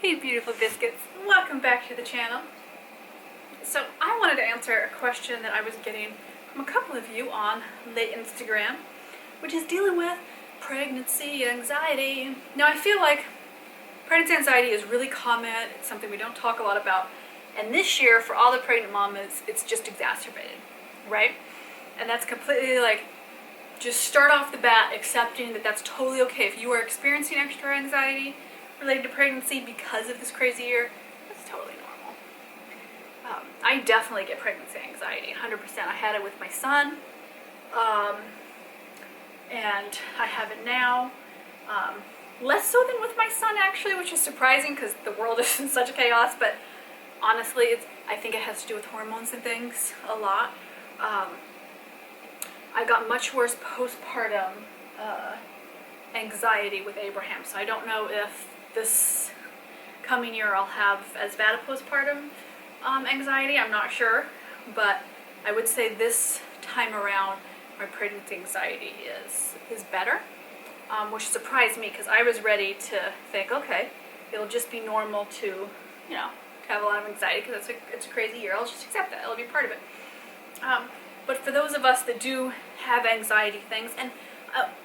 Hey beautiful biscuits, welcome back to the channel. So I wanted to answer a question that I was getting from a couple of you on late Instagram, which is dealing with pregnancy anxiety. Now I feel like pregnancy anxiety is really common, it's something we don't talk a lot about, and this year for all the pregnant mamas it's just exacerbated, right? And that's completely like, just start off the bat accepting that that's totally okay. If you are experiencing extra anxiety related to pregnancy because of this crazy year, that's totally normal. I definitely get pregnancy anxiety, 100%. I had it with my son, and I have it now. Less so than with my son actually, which is surprising because the world is in such chaos, but honestly I think it has to do with hormones and things a lot. I got much worse postpartum anxiety with Abraham, so I don't know if this coming year I'll have as bad a postpartum anxiety, I'm not sure, but I would say this time around my pregnancy anxiety is better, which surprised me because I was ready to think, okay, it'll just be normal to, you know, to have a lot of anxiety because it's a crazy year, I'll just accept that, it'll be part of it. But for those of us that do have anxiety things, and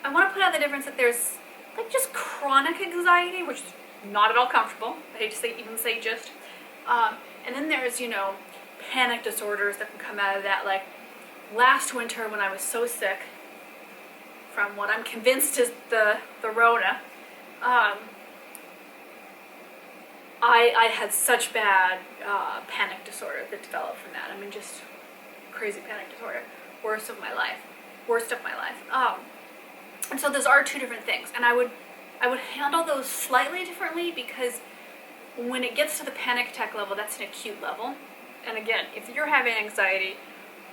I want to put out the difference that there's like just chronic anxiety, which is not at all comfortable. I hate to even say just. And then there's, you know, panic disorders that can come out of that. Like last winter when I was so sick from what I'm convinced is the Rona, I had such bad panic disorder that developed from that. I mean, just crazy panic disorder. Worst of my life. And so those are two different things, and I would handle those slightly differently because when it gets to the panic attack level, that's an acute level. And again, if you're having anxiety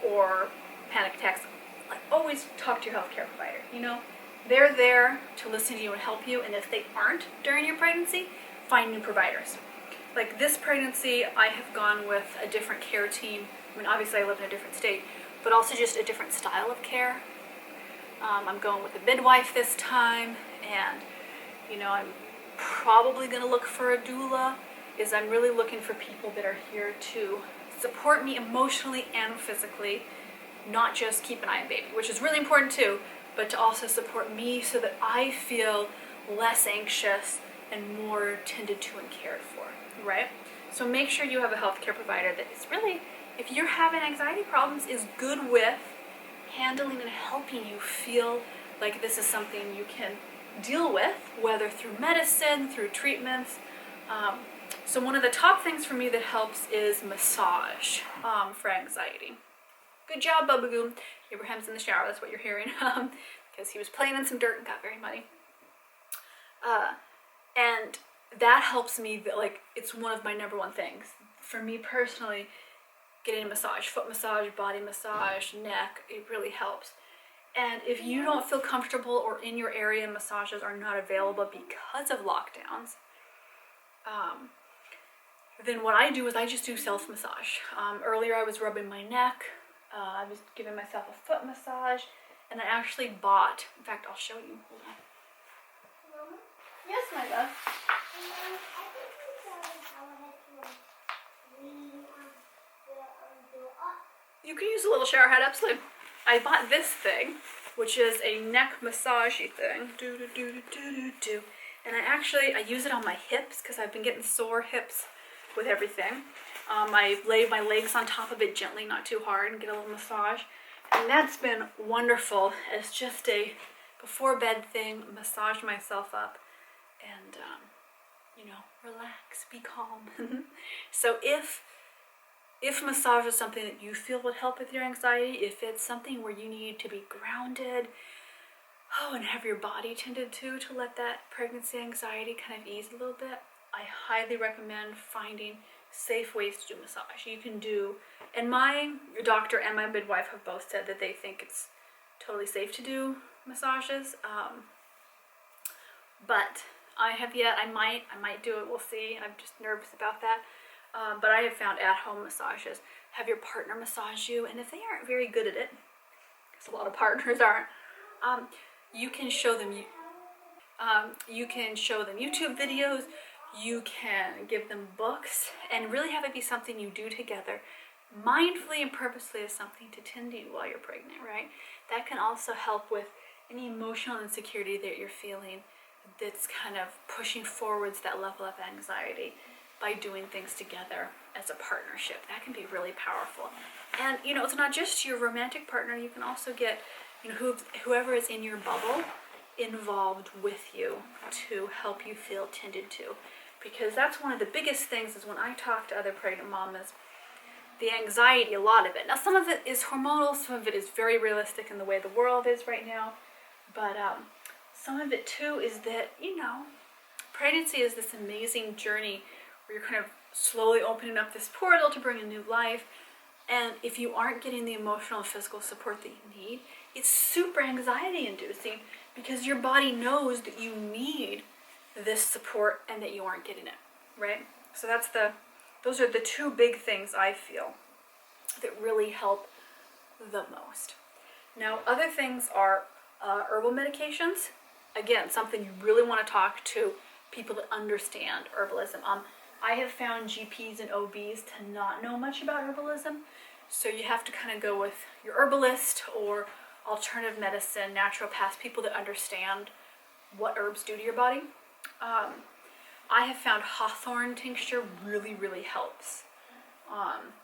or panic attacks, like, always talk to your healthcare provider. You know, they're there to listen to you and help you, and if they aren't during your pregnancy, find new providers. Like this pregnancy, I have gone with a different care team. I mean, obviously I live in a different state, but also just a different style of care. I'm going with a midwife this time, and you know, I'm probably going to look for a doula, is I'm really looking for people that are here to support me emotionally and physically, not just keep an eye on baby, which is really important too, but to also support me so that I feel less anxious and more tended to and cared for, right? So make sure you have a healthcare provider that is really, if you're having anxiety problems, is good with handling and helping you feel like this is something you can deal with, whether through medicine, through treatments. So one of the top things for me that helps is massage for anxiety. Good job, Bubba. Abraham's in the shower, that's what you're hearing, because he was playing in some dirt and got very muddy. And that helps me, like, it's one of my number one things. For me personally, getting a massage, foot massage, body massage, neck, it really helps. And if you don't feel comfortable or in your area massages are not available because of lockdowns, then what I do is I just do self-massage. Earlier I was rubbing my neck, I was giving myself a foot massage, and I actually bought, in fact I'll show you, hold on. Mama? Yes, my love. You can use a little shower head absolutely. I bought this thing, which is a neck massagey thing. And I use it on my hips because I've been getting sore hips with everything. I lay my legs on top of it gently, not too hard, and get a little massage. And that's been wonderful. It's just a before bed thing, massage myself up and, you know, relax, be calm. So if massage is something that you feel would help with your anxiety, if it's something where you need to be grounded, and have your body tended to let that pregnancy anxiety kind of ease a little bit, I highly recommend finding safe ways to do massage. You can do, and my doctor and my midwife have both said that they think it's totally safe to do massages, but I have yet, I might do it, we'll see. I'm just nervous about that. But I have found at-home massages. Have your partner massage you, and if they aren't very good at it, because a lot of partners aren't, you can show them YouTube videos. You can give them books and really have it be something you do together, mindfully and purposely, as something to tend to while you're pregnant, right? That can also help with any emotional insecurity that you're feeling that's kind of pushing forwards that level of anxiety by doing things together as a partnership. That can be really powerful. And it's not just your romantic partner. You can also get whoever is in your bubble involved with you to help you feel tended to, because that's one of the biggest things is when I talk to other pregnant mamas, the anxiety, a lot of it. Now, some of it is hormonal, some of it is very realistic in the way the world is right now, but some of it too is that, pregnancy is this amazing journey where you're kind of slowly opening up this portal to bring a new life. And if you aren't getting the emotional and physical support that you need, it's super anxiety inducing because your body knows that you need this support and that you aren't getting it, right? So those are the two big things I feel that really help the most. Now, other things are herbal medications. Again, something you really want to talk to people that understand herbalism. I have found GPs and OBs to not know much about herbalism, so you have to kind of go with your herbalist or alternative medicine, naturopaths, people that understand what herbs do to your body. I have found hawthorn tincture really, really helps.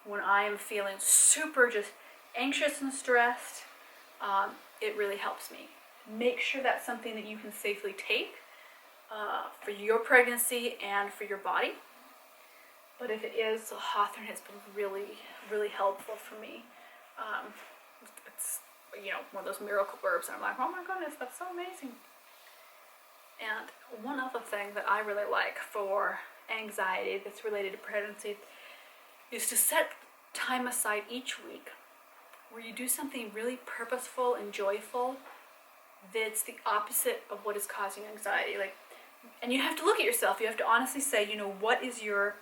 When I am feeling super just anxious and stressed, it really helps me. Make sure that's something that you can safely take for your pregnancy and for your body. But if it is, hawthorn has been really, really helpful for me. It's one of those miracle herbs, and I'm like, oh my goodness, that's so amazing. And one other thing that I really like for anxiety that's related to pregnancy is to set time aside each week where you do something really purposeful and joyful that's the opposite of what is causing anxiety. And you have to look at yourself. You have to honestly say, what is your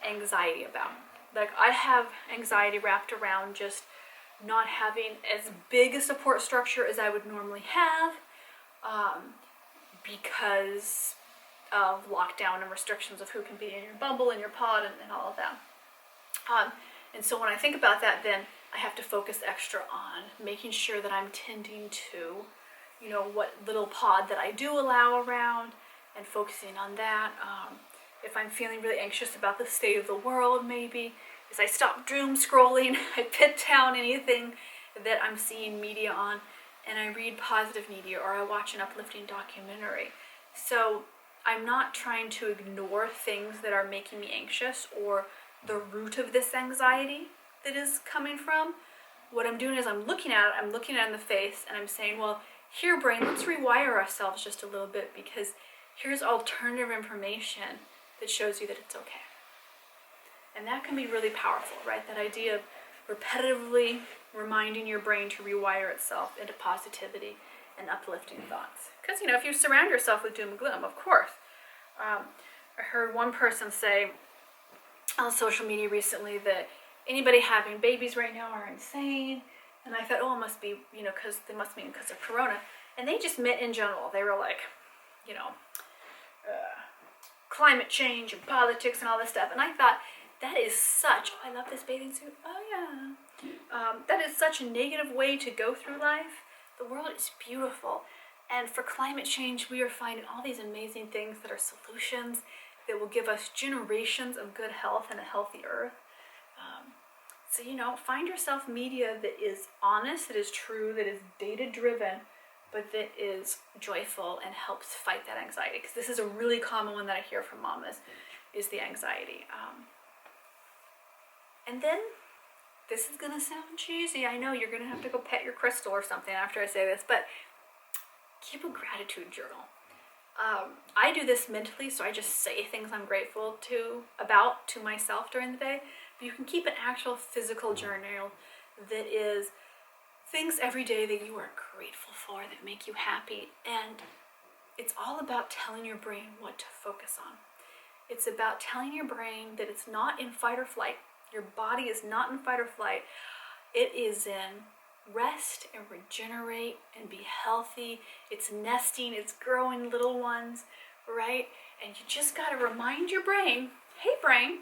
anxiety about? I have anxiety wrapped around just not having as big a support structure as I would normally have, because of lockdown and restrictions of who can be in your bubble and your pod and all of that. And so when I think about that, then I have to focus extra on making sure that I'm tending to, what little pod that I do allow around and focusing on that. If I'm feeling really anxious about the state of the world, maybe, is I stop doom scrolling, I put down anything that I'm seeing media on, and I read positive media or I watch an uplifting documentary. So I'm not trying to ignore things that are making me anxious or the root of this anxiety that is coming from. What I'm doing is I'm looking at it in the face, and I'm saying, well, here, brain, let's rewire ourselves just a little bit, because here's alternative information that shows you that it's okay. And that can be really powerful, right? That idea of repetitively reminding your brain to rewire itself into positivity and uplifting thoughts. Because, if you surround yourself with doom and gloom, of course. I heard one person say on social media recently that anybody having babies right now are insane. And I thought, it must be, because they must mean because of Corona. And they just meant in general. They were like, climate change and politics and all this stuff. And I thought, that is such, I love this bathing suit. Oh yeah. That is such a negative way to go through life. The world is beautiful. And for climate change, we are finding all these amazing things that are solutions that will give us generations of good health and a healthy earth. So, find yourself media that is honest, that is true, that is data-driven, but that is joyful and helps fight that anxiety. Because this is a really common one that I hear from mamas, is the anxiety. And then, this is going to sound cheesy. I know you're going to have to go pet your crystal or something after I say this, but keep a gratitude journal. I do this mentally, so I just say things I'm grateful about to myself during the day. But you can keep an actual physical journal that is things every day that you are grateful for, that make you happy. And it's all about telling your brain what to focus on. It's about telling your brain that it's not in fight or flight. Your body is not in fight or flight. It is in rest and regenerate and be healthy. It's nesting, it's growing little ones, right? And you just got to remind your brain, hey brain,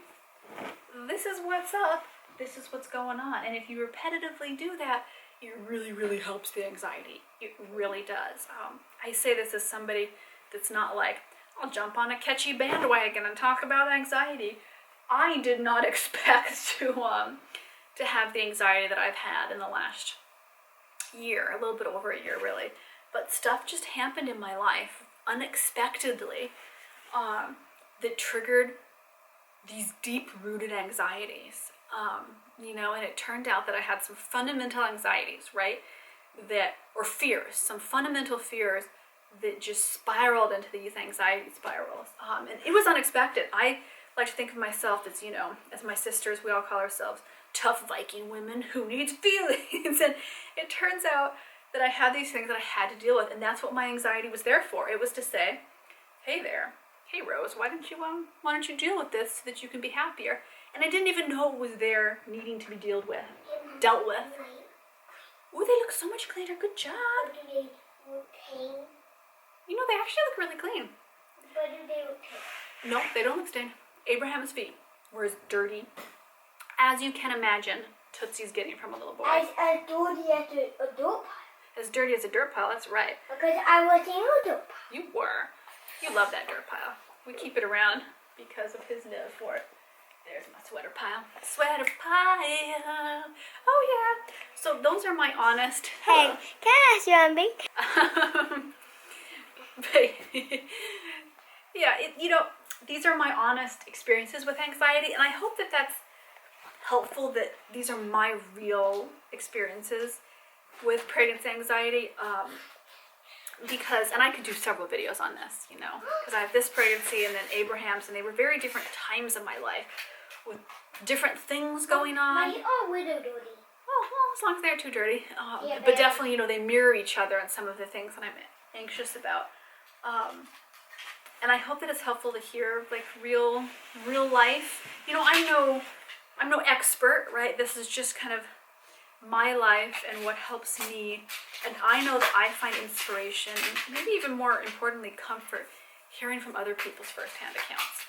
this is what's up, this is what's going on. And if you repetitively do that, it really, really helps the anxiety. It really does. I say this as somebody that's not like, I'll jump on a catchy bandwagon and talk about anxiety. I did not expect to have the anxiety that I've had in the last year, a little bit over a year really. But stuff just happened in my life unexpectedly that triggered these deep-rooted anxieties. And it turned out that I had some fundamental anxieties, right? Or fears, some fundamental fears that just spiraled into these anxiety spirals. And it was unexpected. I like to think of myself as, as my sisters, we all call ourselves tough Viking women who needs feelings. And it turns out that I had these things that I had to deal with, and that's what my anxiety was there for. It was to say, hey there, hey Rose, why don't you deal with this so that you can be happier? And I didn't even know it was there needing to be dealt with. Ooh, they look so much cleaner. Good job. But do they look clean? They actually look really clean. But do they look clean? No, they don't look stained. Abraham's feet were as dirty as you can imagine Tootsie's getting from a little boy. As dirty as a dirt pile. As dirty as a dirt pile, that's right. Because I was in a dirt pile. You were. You love that dirt pile. We keep it around because of his love for it. There's my sweater pile. Sweater pile. Oh, yeah. So those are my honest... Hey, can I ask you something? Yeah, these are my honest experiences with anxiety, and I hope that that's helpful, that these are my real experiences with pregnancy anxiety, and I could do several videos on this, because I have this pregnancy and then Abraham's, and they were very different times of my life with different things going on. Mine are really dirty. Oh, well, as long as they're too dirty. Yeah, but definitely, they mirror each other on some of the things that I'm anxious about. And I hope that it's helpful to hear, like, real life. I'm no expert, right? This is just kind of my life and what helps me. And I know that I find inspiration, and maybe even more importantly, comfort, hearing from other people's firsthand accounts,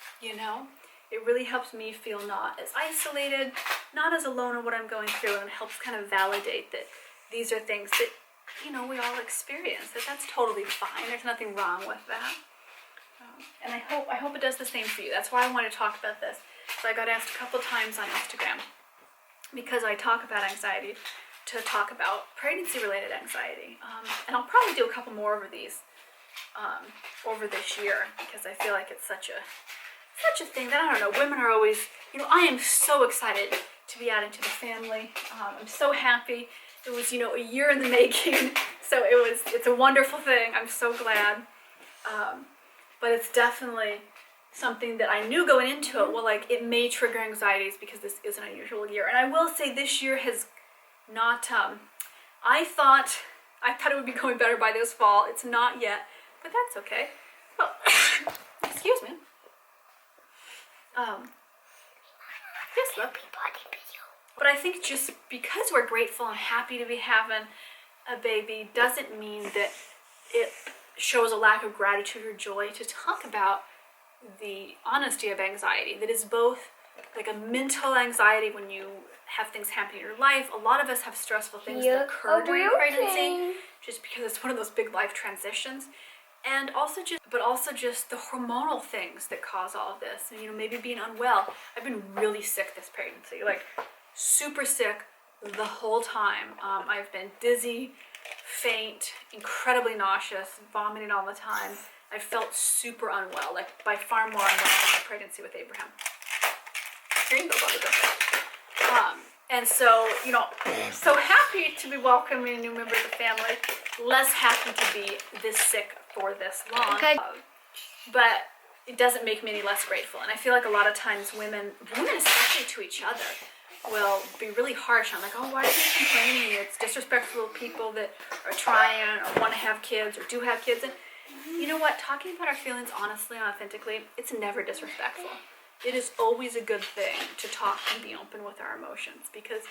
It really helps me feel not as isolated, not as alone in what I'm going through, and it helps kind of validate that these are things that, we all experience, that's totally fine. There's nothing wrong with that. And I hope it does the same for you. That's why I want to talk about this. So I got asked a couple times on Instagram, because I talk about anxiety, to talk about pregnancy-related anxiety. And I'll probably do a couple more over these over this year, because I feel like it's such a thing that, I don't know, women are always, I am so excited to be adding to the family. I'm so happy. It was, a year in the making, so it's a wonderful thing. I'm so glad. But it's definitely something that I knew going into it, well, like, it may trigger anxieties because this is an unusual year. And I will say this year has not, I thought it would be going better by this fall. It's not yet, but that's okay. Well, excuse me. Yes, look. But I think just because we're grateful and happy to be having a baby doesn't mean that it shows a lack of gratitude or joy to talk about the honesty of anxiety that is both like a mental anxiety when you have things happen in your life. A lot of us have stressful things that occur during pregnancy just because it's one of those big life transitions. And also just the hormonal things that cause all of this. And, maybe being unwell. I've been really sick this pregnancy, like super sick the whole time. I've been dizzy, faint, incredibly nauseous, vomiting all the time. I felt super unwell, like by far more unwell than my pregnancy with Abraham. Here you go, Bubba. And so, so happy to be welcoming a new member of the family. Less happy to be this sick for this long. Okay. But it doesn't make me any less grateful. And I feel like a lot of times women especially to each other, will be really harsh on, like, oh, why are you complaining? It's disrespectful to people that are trying or want to have kids or do have kids. And you know what? Talking about our feelings honestly and authentically, it's never disrespectful. It is always a good thing to talk and be open with our emotions, because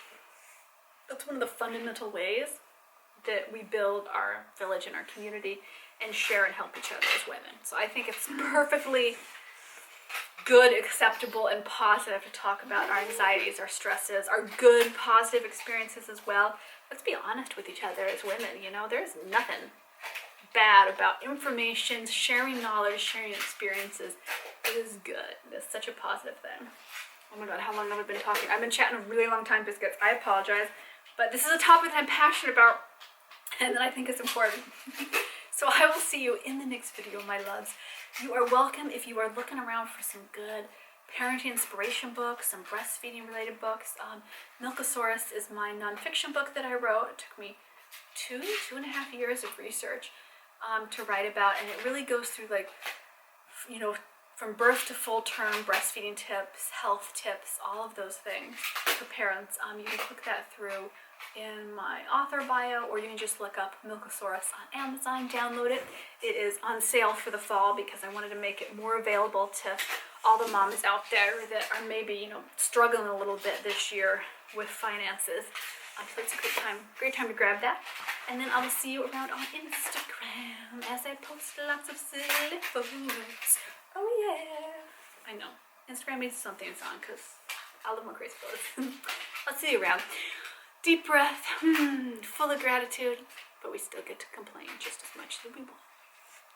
that's one of the fundamental ways that we build our village and our community. and share and help each other as women. So I think it's perfectly good, acceptable, and positive to talk about our anxieties, our stresses, our good, positive experiences as well. Let's be honest with each other as women, you know, there's nothing bad about information, sharing knowledge, sharing experiences. It is good. It's such a positive thing. Oh my god, how long have I been talking? I've been chatting a really long time, Biscuits. I apologize, but this is a topic that I'm passionate about and that I think is important. So I will see you in the next video, my loves. You are welcome if you are looking around for some good parenting inspiration books, some breastfeeding related books. Milkosaurus is my nonfiction book that I wrote. It took me two and a half years of research to write about, and it really goes through, like, you know, from birth to full term breastfeeding tips, health tips, all of those things for parents. You can click that through in my author bio, or you can just look up Milkosaurus on Amazon, download it. It is on sale for the fall because I wanted to make it more available to all the moms out there that are maybe, you know, struggling a little bit this year with finances. So it's a great time to grab that. And then I will see you around on Instagram as I post lots of silly photos. Oh yeah. I know. Instagram means something's on because I love my crazy photos. I'll see you around. Deep breath, full of gratitude, but we still get to complain just as much as we want.